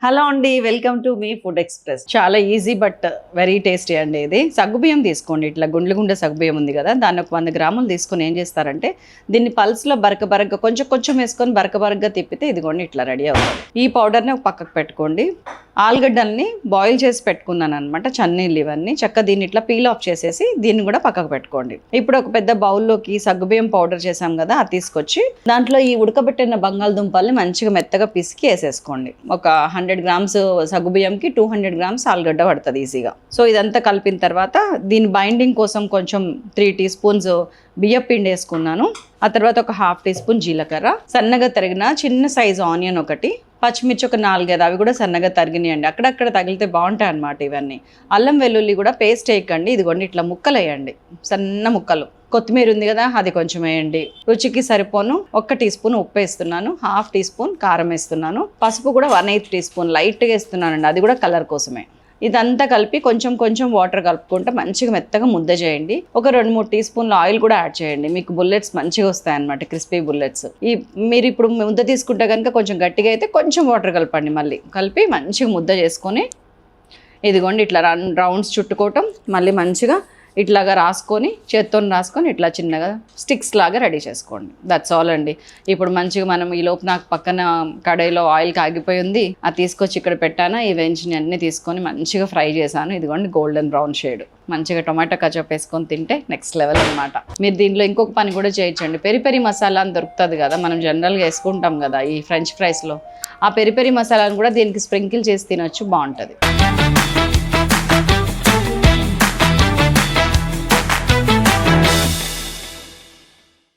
Hello అండి, welcome to me food express. చాలా easy but very tasty అండి. ఇది సగ్గుబియ్యం తీసుకోండి. ఇట్లా గుండ్ల సగ్గుబియ్యం ఉంది కదా, దాన్ని ఒక 100 గ్రాములు తీసుకొని ఏం చేస్తారంటే దీన్ని పల్స్లో బరక కొంచెం వేసుకొని బరకగా తిప్పితే ఇదిగోండి ఇట్లా రెడీ అవుతుంది. ఈ పౌడర్ని ఒక పక్కకు పెట్టుకోండి. ఆలుగడ్డల్ని బాయిల్ చేసి పెట్టుకున్నాను అనమాట, చన్నీళ్ళు ఇవన్నీ. చక్క దీన్ని ఇట్లా పీల్ ఆఫ్ చేసేసి దీన్ని కూడా పక్కకు పెట్టుకోండి. ఇప్పుడు ఒక పెద్ద బౌల్లోకి సగ్గుబియ్యం పౌడర్ చేసాం కదా, అది తీసుకొచ్చి దాంట్లో ఈ ఉడకబెట్టిన బంగాళదుంపల్ని మంచిగా మెత్తగా పిసికి వేసేసుకోండి. ఒక 100 గ్రామ్స్ సగ్గుబియ్యంకి 200 గ్రామ్స్ ఆలుగడ్డ పడుతుంది ఈజీగా. సో ఇదంతా కలిపిన తర్వాత దీని బైండింగ్ కోసం కొంచెం 3 టీ స్పూన్స్ బియ్యం పిండి వేసుకున్నాను. ఆ తర్వాత ఒక 1/2 టీ స్పూన్ జీలకర్ర, సన్నగా తరిగిన చిన్న సైజు ఆనియన్ ఒకటి, పచ్చిమిర్చి ఒక 4-5, అవి కూడా సన్నగా తరిగినాయండి. అక్కడక్కడ తగిలితే బాగుంటాయి అన్నమాట ఇవన్నీ. అల్లం వెల్లుల్లి కూడా పేస్ట్ వేయకండి, ఇదిగోండి ఇట్లా ముక్కలు వేయండి, సన్న ముక్కలు. కొత్తిమీర ఉంది కదా, అది కొంచెం వేయండి. రుచికి సరిపోను 1 టీ స్పూన్ ఉప్పు వేస్తున్నాను, 1/2 టీ స్పూన్ కారం వేస్తున్నాను, పసుపు కూడా 1/8 టీ స్పూన్ లైట్గా వేస్తున్నానండి, అది కూడా కలర్ కోసమే. ఇదంతా కలిపి కొంచెం వాటర్ కలుపుకుంటే మంచిగా మెత్తగా ముద్ద చేయండి. ఒక 2-3 టీ స్పూన్ల ఆయిల్ కూడా యాడ్ చేయండి, మీకు బుల్లెట్స్ మంచిగా వస్తాయి అన్నమాట, క్రిస్పీ బుల్లెట్స్. మీరు ఇప్పుడు ముద్ద తీసుకుంటే కనుక కొంచెం గట్టిగా అయితే కొంచెం వాటర్ కలపండి. మళ్ళీ కలిపి మంచిగా ముద్ద చేసుకొని ఇదిగోండి ఇట్లా రౌండ్స్ చుట్టుకోవటం, మళ్ళీ మంచిగా ఇట్లాగా రాసుకొని చేత్తో రాసుకొని ఇట్లా చిన్నగా స్టిక్స్ లాగా రెడీ చేసుకోండి. దట్స్ ఆల్ అండి. ఇప్పుడు మంచిగా మనం ఈ లోపు నాకు పక్కన కడాయిలో ఆయిల్ కాగిపోయి ఉంది, అది తీసుకొచ్చి ఇక్కడ పెట్టాను. ఈ వెంచిని అన్నీ తీసుకొని మంచిగా ఫ్రై చేశాను. ఇదిగోండి గోల్డెన్ బ్రౌన్ షేడ్. మంచిగా టొమాటో కచప్ వేసుకొని తింటే నెక్స్ట్ లెవెల్ అనమాట. మీరు దీంట్లో ఇంకొక పని కూడా చేయొచ్చండి. పెరి మసాలా అని దొరుకుతుంది కదా, మనం జనరల్గా వేసుకుంటాం కదా ఈ ఫ్రెంచ్ ఫ్రైస్లో. ఆ పెరి మసాలాను కూడా దీనికి స్ప్రింకిల్ చేసి తినొచ్చు, బాగుంటుంది.